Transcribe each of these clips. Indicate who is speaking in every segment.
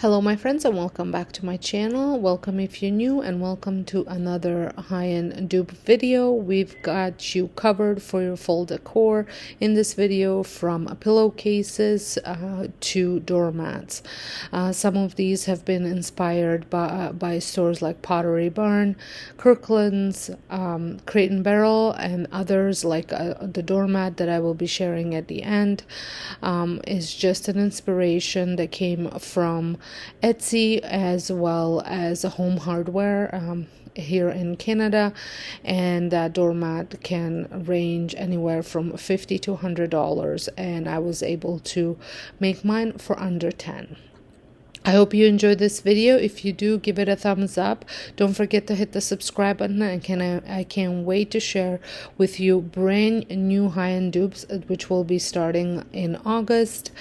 Speaker 1: Hello my friends, and welcome back to my channel. Welcome if you're new, and welcome to another high-end dupe video. We've got you covered for your full decor in this video, from pillowcases to doormats. Some of these have been inspired by stores like Pottery, Kirklands, Crate and Barrel, and others like the doormat that I will be sharing at the end is just an inspiration that came from Etsy as well as Home Hardware here in Canada, and that doormat can range anywhere from $50 to $100, and I was able to make mine for under $10. I hope you enjoyed this video. If you do, give it a thumbs up. Don't forget to hit the subscribe button, and I can't wait to share with you brand new high-end dupes, which will be starting in August.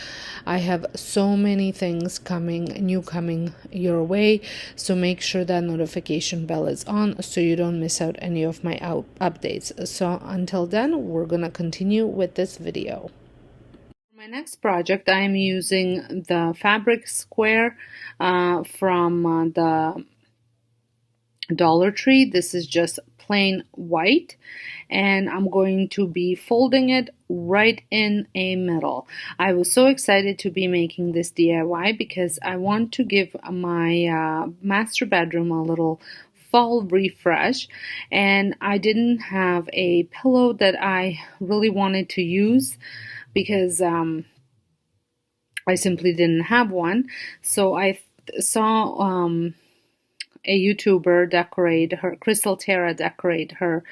Speaker 1: I have so many things coming your way, so make sure that notification bell is on so you don't miss out any of my updates. So until then, we're gonna continue with this video. My next project, I am using the fabric square from the Dollar Tree. This is just plain white, and I'm going to be folding it right in a middle. I was so excited to be making this DIY because I want to give my master bedroom a little fall refresh, and I didn't have a pillow that I really wanted to use because I simply didn't have one. So I saw a YouTuber decorate her, Crystal Tara decorate her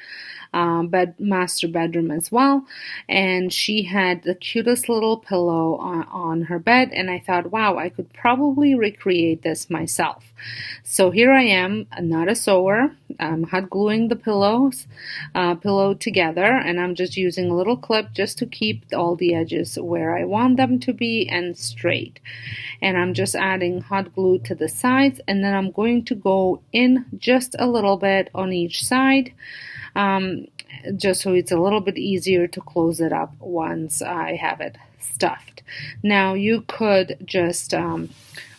Speaker 1: master bedroom as well, and she had the cutest little pillow on her bed, and I thought, wow, I could probably recreate this myself. So here I am, not a sewer. I'm hot gluing the pillow together, and I'm just using a little clip just to keep all the edges where I want them to be and straight. And I'm just adding hot glue to the sides, and then I'm going to go in just a little bit on each side, just so it's a little bit easier to close it up once I have it stuffed. Now you could just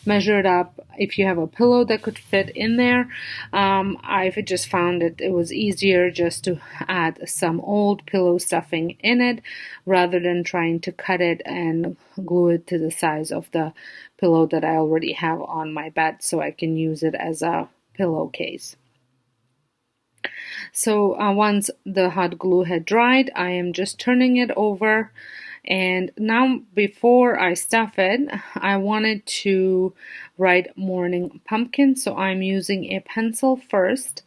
Speaker 1: measure it up if you have a pillow that could fit in there. I've just found it was easier just to add some old pillow stuffing in it rather than trying to cut it and glue it to the size of the pillow that I already have on my bed so I can use it as a pillowcase. So once the hot glue had dried, I am just turning it over. And now, before I stuff it, I wanted to write morning pumpkin. So I'm using a pencil first,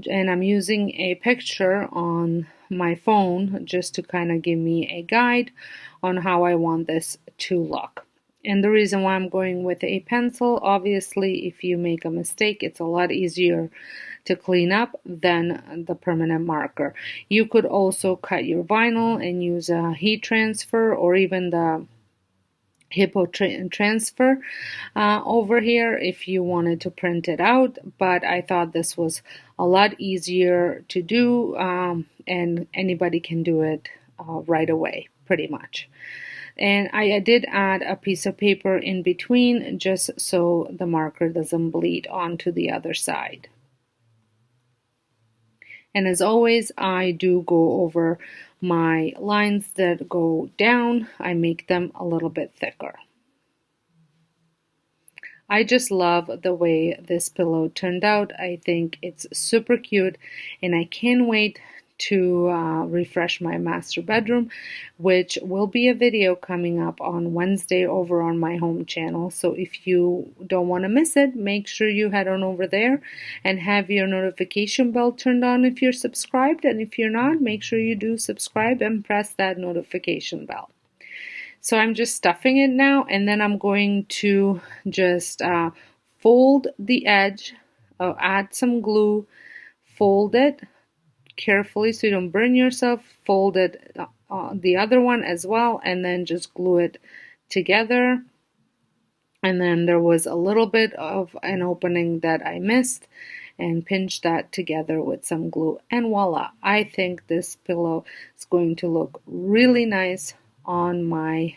Speaker 1: and I'm using a picture on my phone just to kind of give me a guide on how I want this to look. And the reason why I'm going with a pencil, obviously, if you make a mistake, it's a lot easier to clean up than the permanent marker. You could also cut your vinyl and use a heat transfer, or even the Hippo transfer over here if you wanted to print it out, but I thought this was a lot easier to do, and anybody can do it right away, pretty much. And I did add a piece of paper in between just so the marker doesn't bleed onto the other side. And as always, I do go over my lines that go down. I make them a little bit thicker. I just love the way this pillow turned out. I think it's super cute, and I can't wait to refresh my master bedroom, which will be a video coming up on Wednesday over on my home channel. So if you don't want to miss it, make sure you head on over there and have your notification bell turned on if you're subscribed, and if you're not, make sure you do subscribe and press that notification bell. So I'm just stuffing it now, and then I'm going to just fold the edge, add some glue, fold it carefully so you don't burn yourself, fold it the other one as well, and then just glue it together. And then there was a little bit of an opening that I missed, and pinch that together with some glue, and voila. I think this pillow is going to look really nice on my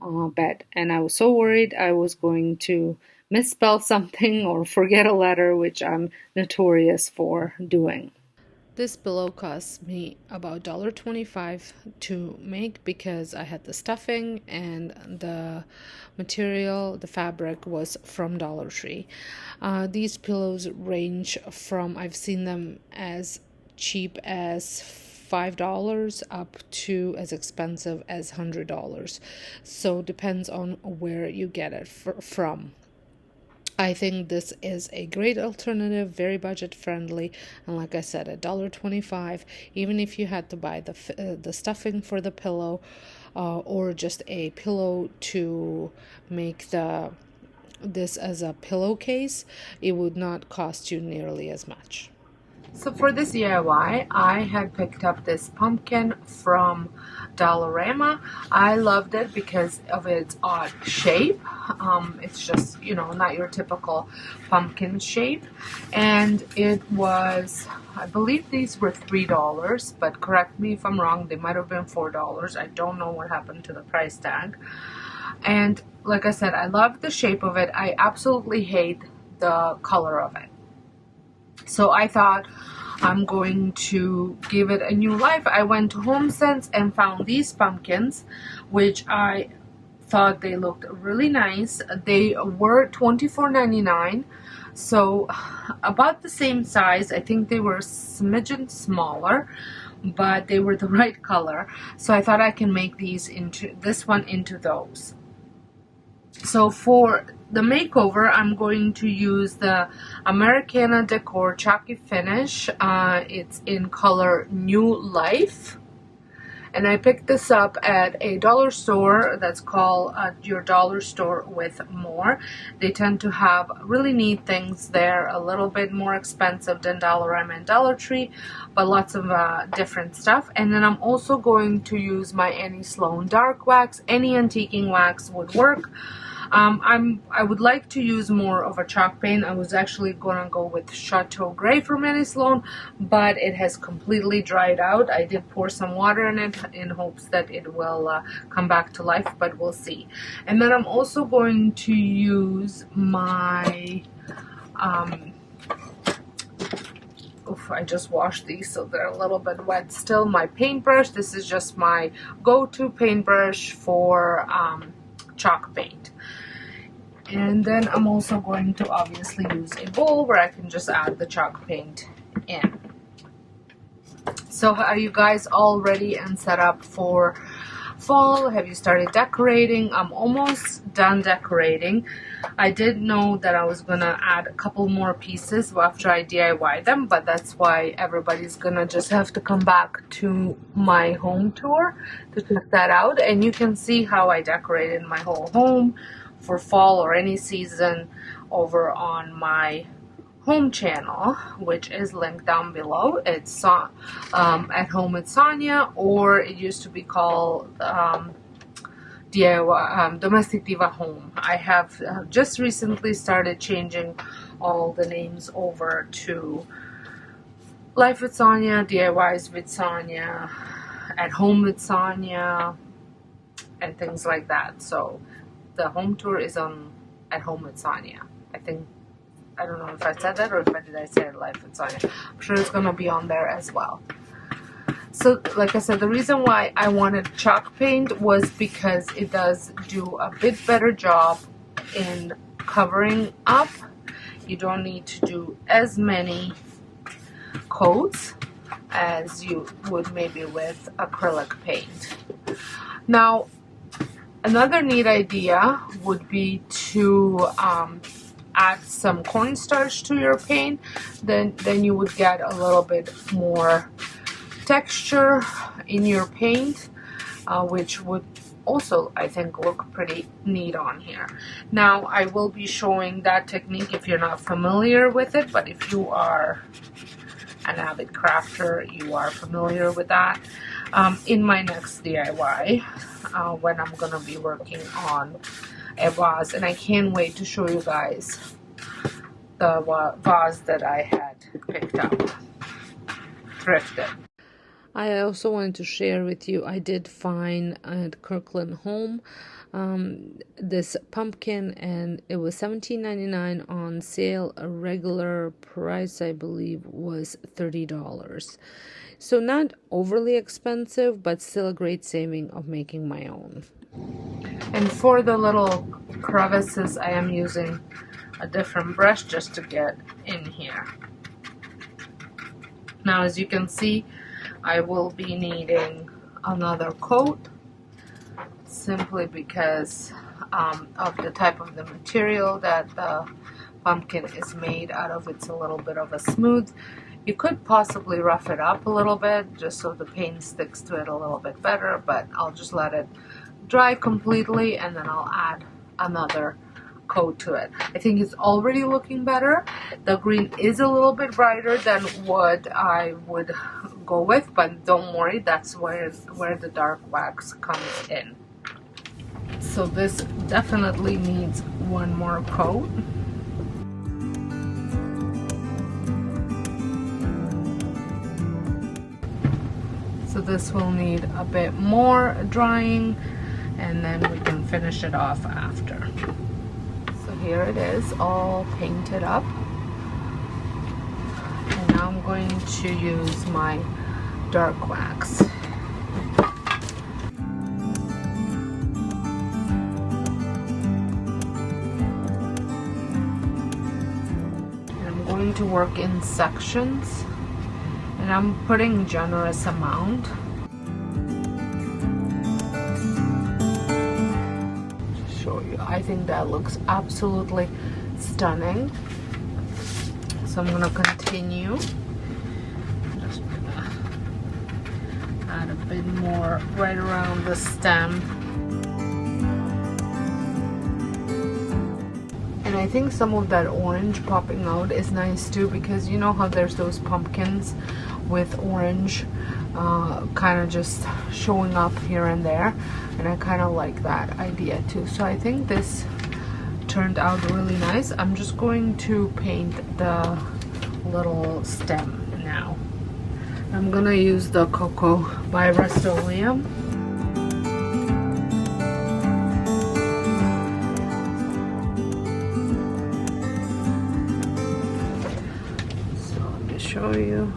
Speaker 1: bed, and I was so worried I was going to misspell something or forget a letter, which I'm notorious for doing. This pillow cost me about $1.25 to make because I had the stuffing and the material, the fabric was from Dollar Tree. These pillows range from, I've seen them as cheap as $5 up to as expensive as $100. So depends on where you get it from. I think this is a great alternative, very budget friendly, and like I said, $1.25. Even if you had to buy the stuffing for the pillow, or just a pillow to make this as a pillowcase, it would not cost you nearly as much. So for this DIY, I had picked up this pumpkin from Dollarama. I loved it because of its odd shape. It's just, not your typical pumpkin shape. And it was, I believe these were $3, but correct me if I'm wrong, they might have been $4. I don't know what happened to the price tag. And like I said, I love the shape of it. I absolutely hate the color of it. So I thought I'm going to give it a new life. I went to HomeSense and found these pumpkins, which I thought they looked really nice. They were $24.99, so about the same size. I think they were a smidgen smaller, but they were the right color. So I thought I can make this one into those. So for the makeover, I'm going to use the Americana Decor Chalky Finish. It's in color New Life. And I picked this up at a dollar store that's called Your Dollar Store with More. They tend to have really neat things there, a little bit more expensive than Dollarama and Dollar Tree, but lots of different stuff. And then I'm also going to use my Annie Sloan Dark Wax. Any antiquing wax would work. I would like to use more of a chalk paint. I was actually gonna go with Chateau Gray from Annie Sloan, but it has completely dried out. I did pour some water in it in hopes that it will come back to life, but we'll see. And then I'm also going to use my I just washed these, so they're a little bit wet still. My paintbrush. This is just my go-to paintbrush for chalk paint. And then I'm also going to obviously use a bowl where I can just add the chalk paint in. So are you guys all ready and set up for fall? Have you started decorating? I'm almost done decorating. I did know that I was gonna add a couple more pieces after I DIY them, but that's why everybody's gonna just have to come back to my home tour to check that out. And you can see how I decorated my whole home for fall or any season over on my home channel, which is linked down below. It's At Home with Sonja, or it used to be called DIY Domestic Diva Home. I have just recently started changing all the names over to Life with Sonja, DIYs with Sonja, At Home with Sonja, and things like that. So the home tour is on At Home with Sonja. I don't know if I said that or did I say Life with Sonja. I'm sure it's going to be on there as well. So like I said, the reason why I wanted chalk paint was because it does do a bit better job in covering up. You don't need to do as many coats as you would maybe with acrylic paint. Now, another neat idea would be to add some cornstarch to your paint. Then you would get a little bit more texture in your paint, which would also, I think, look pretty neat on here. Now, I will be showing that technique if you're not familiar with it, but if you are an avid crafter, you are familiar with that. In my next DIY, when I'm gonna be working on a vase, and I can't wait to show you guys the vase that I had picked up, thrifted. I also wanted to share with you, I did find at Kirkland Home this pumpkin, and it was $17.99 on sale. A regular price, I believe, was $30. So not overly expensive, but still a great saving of making my own. And for the little crevices, I am using a different brush just to get in here. Now, as you can see, I will be needing another coat simply because of the type of the material that the pumpkin is made out of. It's a little bit of a smooth. You could possibly rough it up a little bit just so the paint sticks to it a little bit better, but I'll just let it dry completely and then I'll add another coat to it. I think it's already looking better. The green is a little bit brighter than what I would go with, but don't worry, that's where the dark wax comes in. So this definitely needs one more coat. So this will need a bit more drying, and then we can finish it off after. So here it is, all painted up. And now I'm going to use my dark wax. And I'm going to work in sections, and I'm putting generous amount. Show you, I think that looks absolutely stunning. So I'm gonna continue. Just gonna add a bit more right around the stem. And I think some of that orange popping out is nice too, because you know how there's those pumpkins with orange kind of just showing up here and there, and I kind of like that idea too. So I think this turned out really nice. I'm just going to paint the little stem now. I'm gonna use the Cocoa by Rust-Oleum. So let me show you.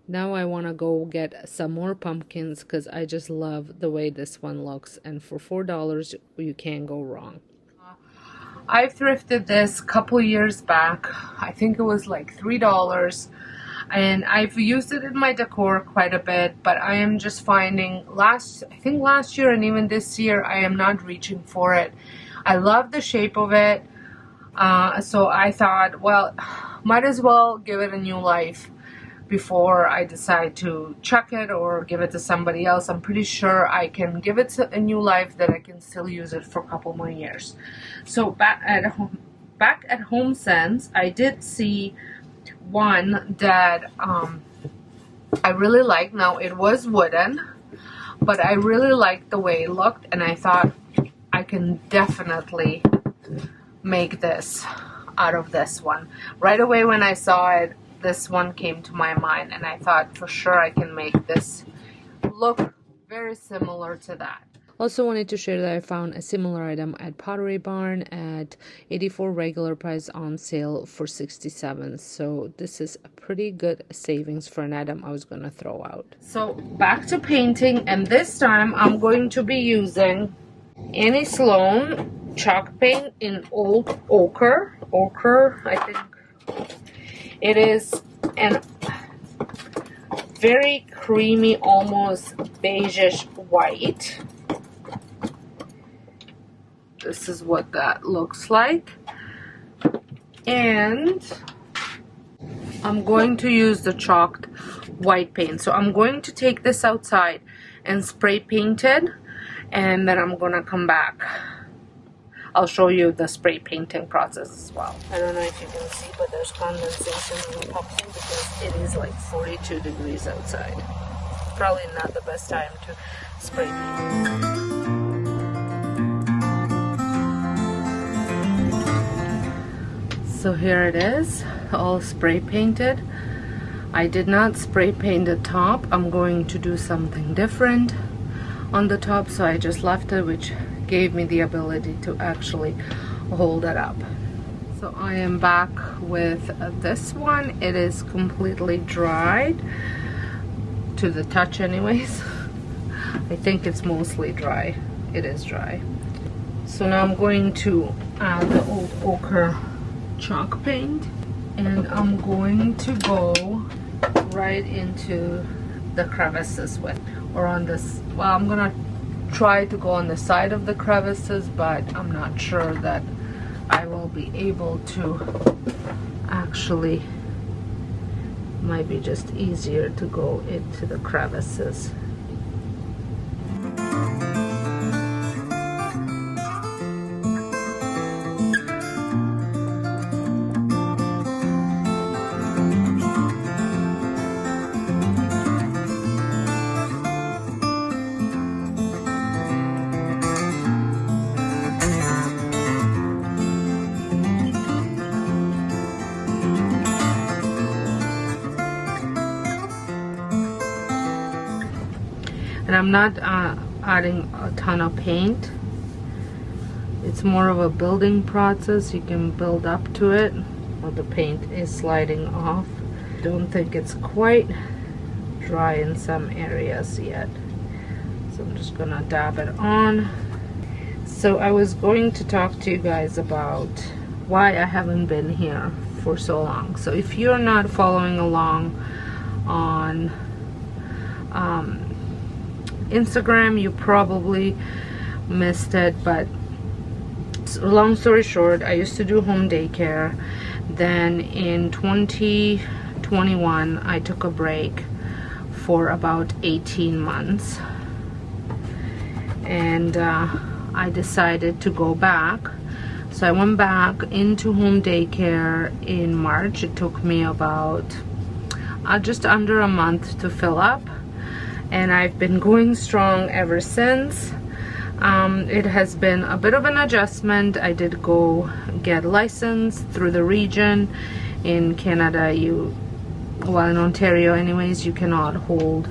Speaker 1: Now I want to go get some more pumpkins because I just love the way this one looks, and for $4 you can't go wrong. I thrifted this a couple years back. I think it was like $3, and I've used it in my decor quite a bit, but I am just finding I think last year and even this year I am not reaching for it. I love the shape of it, so I thought, well, might as well give it a new life before I decide to chuck it or give it to somebody else. I'm pretty sure I can give it a new life, that I can still use it for a couple more years. So back at Home Sense, I did see one that I really liked. Now it was wooden, but I really liked the way it looked, and I thought I can definitely make this out of this one. Right away when I saw it, this one came to my mind, and I thought for sure I can make this look very similar to that. Also wanted to share that I found a similar item at Pottery Barn at $84 regular price, on sale for $67. So this is a pretty good savings for an item I was going to throw out. So back to painting, and this time I'm going to be using Annie Sloan chalk paint in Old Ochre, I think. It is a very creamy, almost beigeish white. This is what that looks like. And I'm going to use the chalked white paint. So I'm going to take this outside and spray paint it, and then I'm going to come back. I'll show you the spray painting process as well. I don't know if you can see, but there's condensation in the pumpkin because it is like 42 degrees outside. Probably not the best time to spray paint. So here it is, all spray painted. I did not spray paint the top. I'm going to do something different on the top, so I just left it, which gave me the ability to actually hold it up. So I am back with this one. It is completely dried to the touch anyways. I think it's mostly dry. It is dry. So now I'm going to add the old ochre chalk paint, and I'm going to go right into the crevices with, or on this, well, I'm gonna try to go on the side of the crevices, but I'm not sure that I will be able to actually. Might be just easier to go into the crevices. And I'm not adding a ton of paint. It's more of a building process. You can build up to it while the paint is sliding off. Don't think it's quite dry in some areas yet. So I'm just gonna dab it on. So I was going to talk to you guys about why I haven't been here for so long. So if you're not following along on Instagram, you probably missed it, but long story short, I used to do home daycare. Then in 2021 I took a break for about 18 months, and I decided to go back. So I went back into home daycare in March. It took me about just under a month to fill up, and I've been going strong ever since. It has been a bit of an adjustment. I did go get licensed through the region. In Canada, well, in Ontario anyways, you cannot hold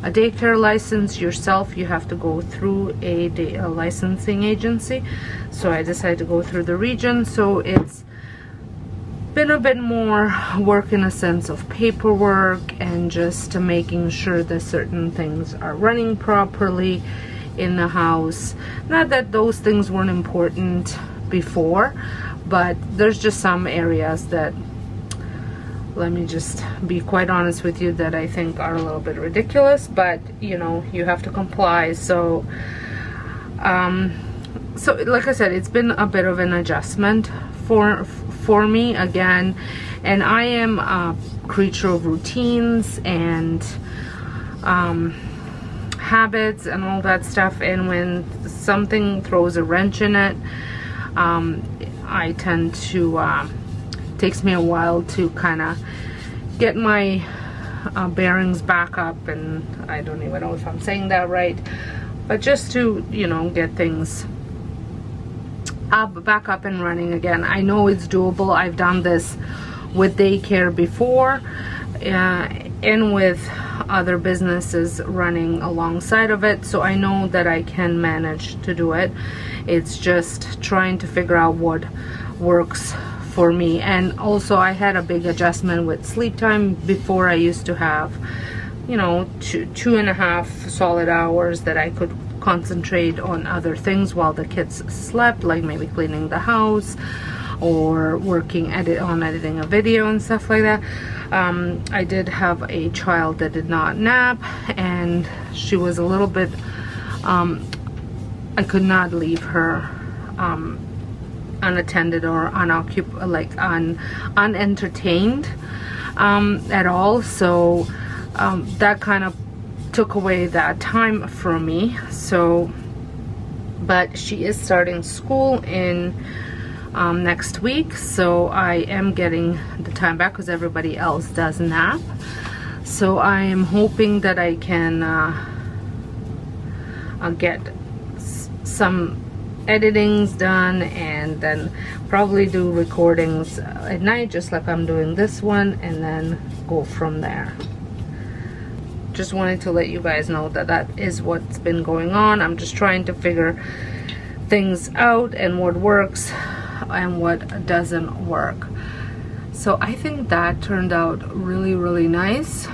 Speaker 1: a daycare license yourself. You have to go through a licensing agency. So I decided to go through the region. So it's been a bit more work in a sense of paperwork and just making sure that certain things are running properly in the house. Not that those things weren't important before, but there's just some areas that, let me just be quite honest with you, that I think are a little bit ridiculous, but you know, you have to comply. So so like I said, it's been a bit of an adjustment for me again, and I am a creature of routines and habits and all that stuff, and when something throws a wrench in it, I tend to takes me a while to kind of get my bearings back up, and I don't even know if I'm saying that right, but just to, you know, get things back up and running again. I know it's doable. I've done this with daycare before, and with other businesses running alongside of it, so I know that I can manage to do it. It's just trying to figure out what works for me. And also I had a big adjustment with sleep time. Before I used to have, you know, two and a half solid hours that I could concentrate on other things while the kids slept, like maybe cleaning the house or working on editing a video and stuff like that. I did have a child that did not nap, and she was a little bit I could not leave her unattended or unentertained at all. So that kind of took away that time from me. So, but she is starting school in next week, so I am getting the time back because everybody else does nap. So I am hoping that I can get some editing's done, and then probably do recordings at night just like I'm doing this one, and then go from there. Just wanted to let you guys know that that is what's been going on. I'm just trying to figure things out and what works and what doesn't work. So I think that turned out really nice.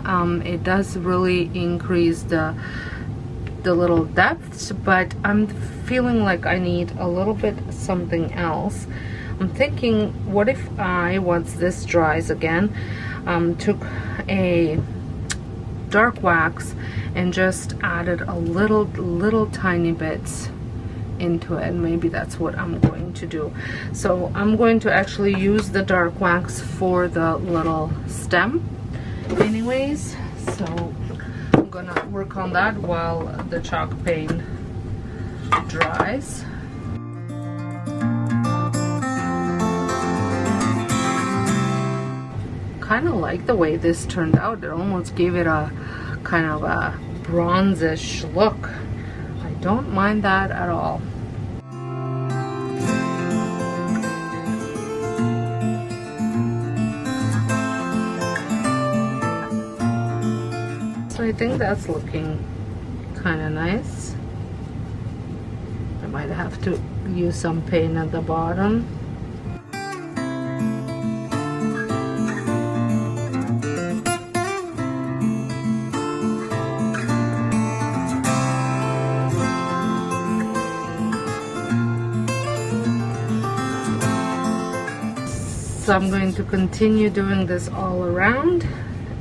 Speaker 1: It does really increase the little depths, but I'm feeling like I need a little bit something else. I'm thinking, what if I, once this dries again, took a dark wax and just added a little tiny bits into it. Maybe that's what I'm going to do. So I'm going to actually use the dark wax for the little stem anyways, so I'm gonna work on that while the chalk paint dries. Kind of like the way this turned out. It almost gave it a kind of a bronzish look. I don't mind that at all. So I think that's looking kind of nice. I might have to use some paint at the bottom. So I'm going to continue doing this all around,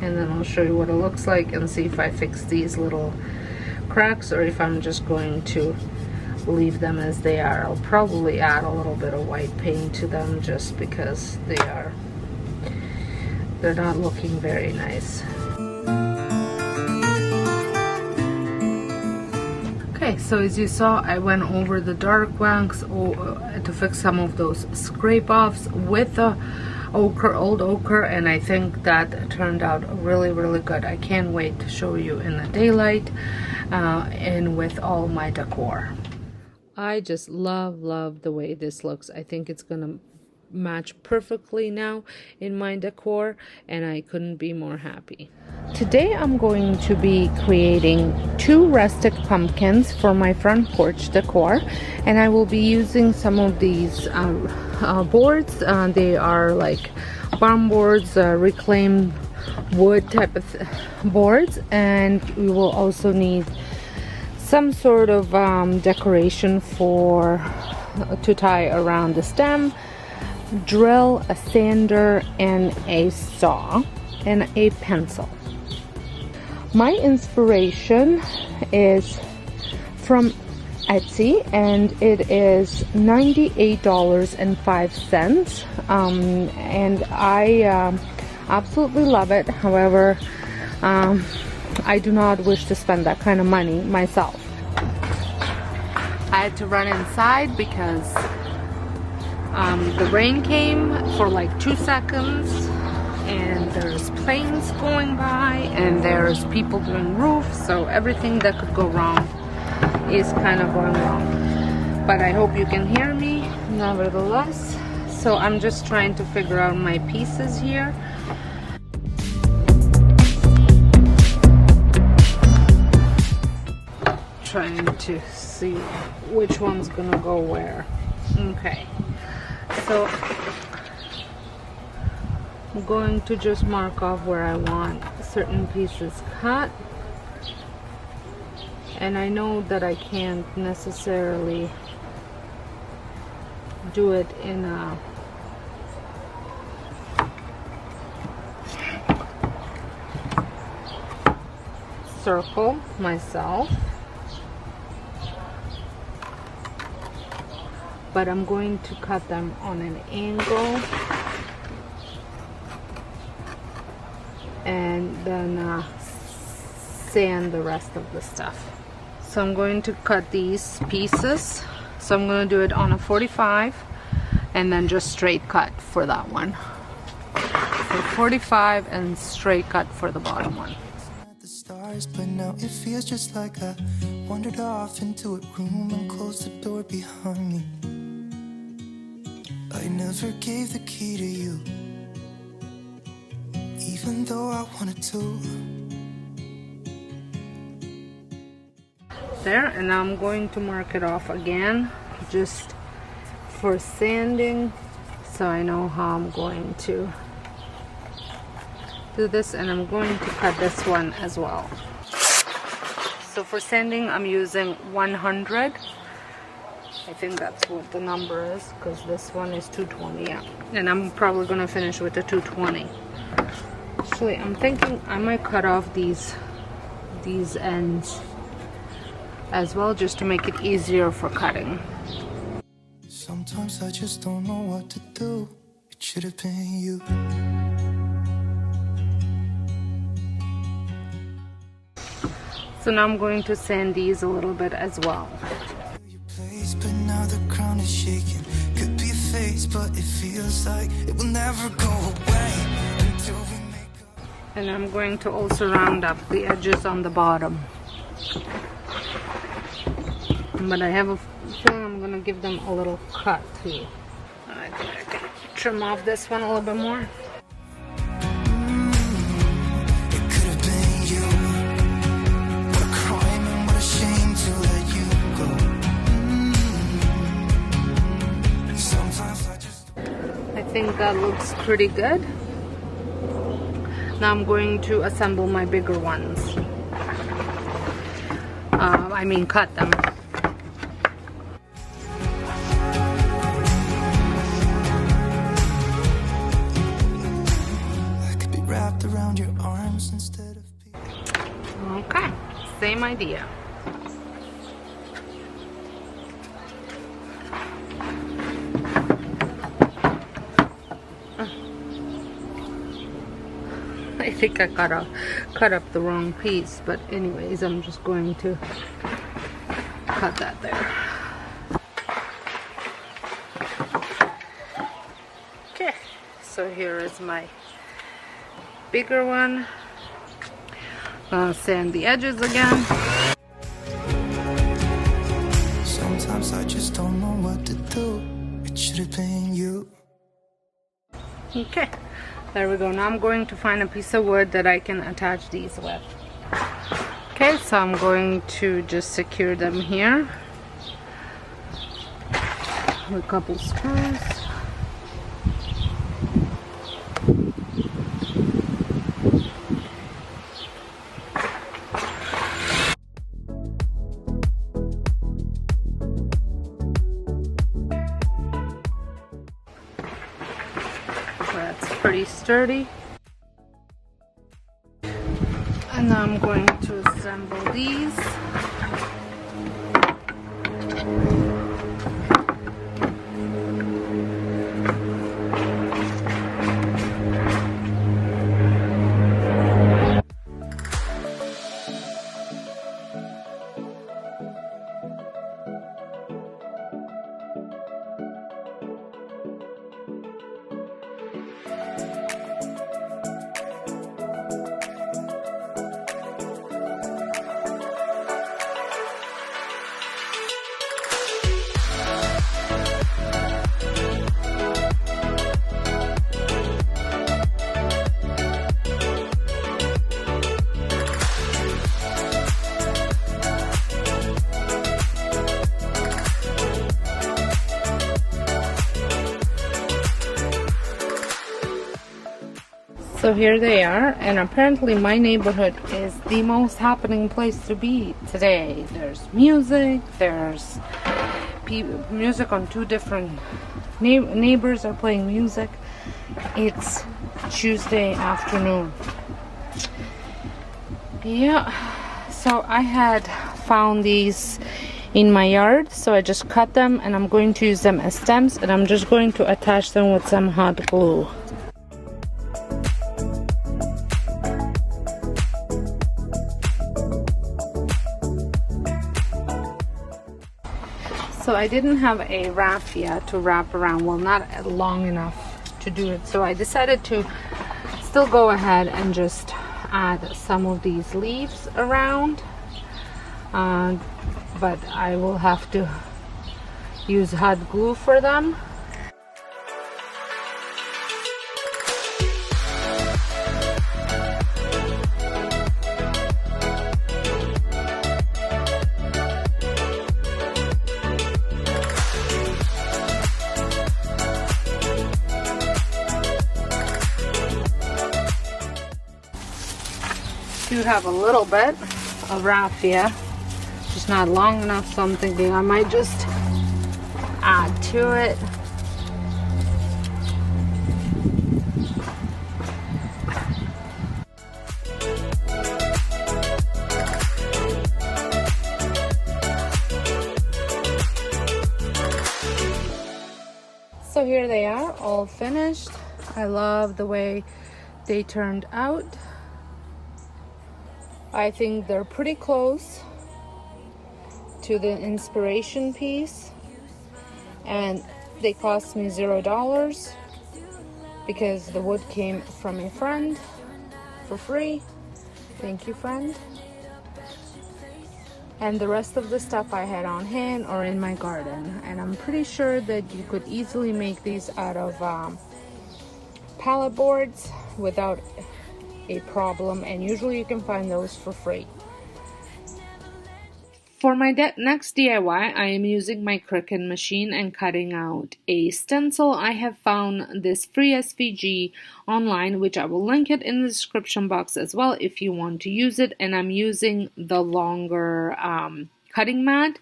Speaker 1: and then I'll show you what it looks like and see if I fix these little cracks or if I'm just going to leave them as they are. I'll probably add a little bit of white paint to them just because they're not looking very nice. Okay, so as you saw, I went over the dark wax to fix some of those scrape offs with the old ochre, and I think that turned out really good. I can't wait to show you in the daylight and with all my decor. I just love the way this looks. I think it's gonna match perfectly now in my decor, and I couldn't be more happy. Today I'm going to be creating 2 rustic pumpkins for my front porch decor, and I will be using some of these boards. They are like barn boards, reclaimed wood type of boards, and we will also need some sort of decoration to tie around the stem, drill, a sander, and a saw, and a pencil. My inspiration is from Etsy, and it is $98.05, and I absolutely love it. However, I do not wish to spend that kind of money myself. I had to run inside because the rain came for like 2 seconds, and there's planes going by, and there's people doing roofs, so everything that could go wrong is kind of going wrong. But I hope you can hear me nevertheless. So I'm just trying to figure out my pieces here. Trying to see which one's gonna go where. Okay, so I'm going to just mark off where I want certain pieces cut, and I know that I can't necessarily do it in a circle myself, but I'm going to cut them on an angle and then sand the rest of the stuff. So I'm going to cut these pieces. So I'm going to do it on a 45 and then just straight cut for that one. So 45 and straight cut for the bottom one.
Speaker 2: But now it feels just like a Wandered off into a room and closed the door behind me. I never gave the key to you, even though I wanted to.
Speaker 1: There, and I'm going to mark it off again just for sanding, so I know how I'm going to do this, and I'm going to cut this one as well. So for sanding, I'm using 100. I think that's what the number is, because this one is 220, yeah. And I'm probably going to finish with the 220. Actually, I'm thinking I might cut off these ends as well, just to make it easier for cutting.
Speaker 2: Sometimes I just don't know what to do. It should have been you.
Speaker 1: So now I'm going to sand these a little bit as well.
Speaker 2: But now the ground is shaking. Could be a phase, but it feels like it will never go away until we make up.
Speaker 1: And I'm going to also round up the edges on the bottom. But I have a feeling I'm going to give them a little cut too. I think I can trim off this one a little bit more.
Speaker 2: It could have been you. What a crime and what a shame to let you go. Sometimes I just...
Speaker 1: I think that looks pretty good. Now I'm going to assemble my bigger ones. I mean cut them.
Speaker 2: Around your arms instead of people.
Speaker 1: Okay, same idea. I think I cut up the wrong piece, but anyways, I'm just going to cut that there. Okay, so here is my bigger one. Sand the edges again.
Speaker 2: Sometimes I just don't know what to do. It should have been you.
Speaker 1: Okay, there we go. Now I'm going to find a piece of wood that I can attach these with. Okay, so I'm going to just secure them here with a couple screws. Pretty sturdy. And now I'm going to assemble these. So here they are, and apparently my neighborhood is the most happening place to be today. There's music, there's music on two different neighbors are playing music. It's Tuesday afternoon. Yeah, so I had found these in my yard, so I just cut them and I'm going to use them as stems, and I'm just going to attach them with some hot glue. So I didn't have a raffia to wrap around, well, not long enough to do it, so I decided to still go ahead and just add some of these leaves around. but I will have to use hot glue for them. Do have a little bit of raffia, just not long enough, so I'm thinking I might just add to it. So here they are, all finished. I love the way they turned out. I think they're pretty close to the inspiration piece, and they cost me $0 because the wood came from a friend for free. Thank you, friend. And the rest of the stuff I had on hand or in my garden, and I'm pretty sure that you could easily make these out of pallet boards without a problem, and usually you can find those for free. For my next DIY, I am using my Cricut machine and cutting out a stencil. I have found this free SVG online, which I will link it in the description box as well if you want to use it. And I'm using the longer cutting mat,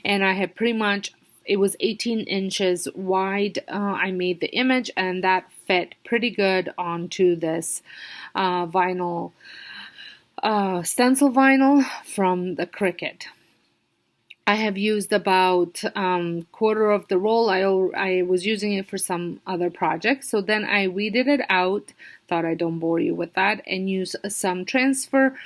Speaker 1: and I have pretty much, it was 18 inches wide. I made the image, and that fit pretty good onto this vinyl, stencil vinyl from the Cricut. I have used about quarter of the roll. I was using it for some other projects. So then I weeded it out. Thought I don't bore you with that, and use some transfer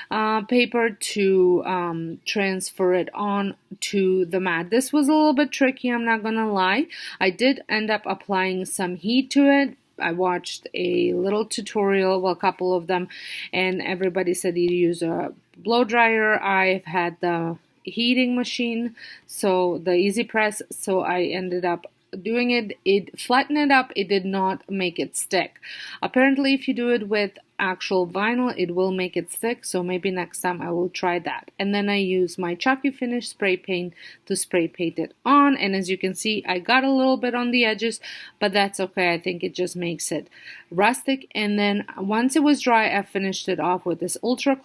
Speaker 1: paper to transfer it on to the mat. This was a little bit tricky, I'm not gonna lie. I did end up applying some heat to it. I watched a little tutorial, well, a couple of them, and everybody said you use a blow dryer. I've had the heating machine, so the easy press, so I ended up doing it. It flattened it up, it did not make it stick. Apparently if you do it with actual vinyl, it will make it stick, so maybe next time I will try that. And then I use my chalky finish spray paint to spray paint it on, and as you can see, I got a little bit on the edges, but that's okay. I think it just makes it rustic. And then once it was dry, I finished it off with this ultra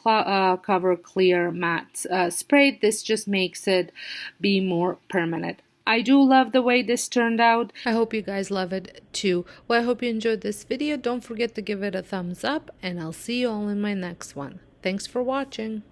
Speaker 1: cover clear matte spray. This just makes it be more permanent. I do love the way this turned out. I hope you guys love it too. Well, I hope you enjoyed this video. Don't forget to give it a thumbs up, and I'll see you all in my next one. Thanks for watching.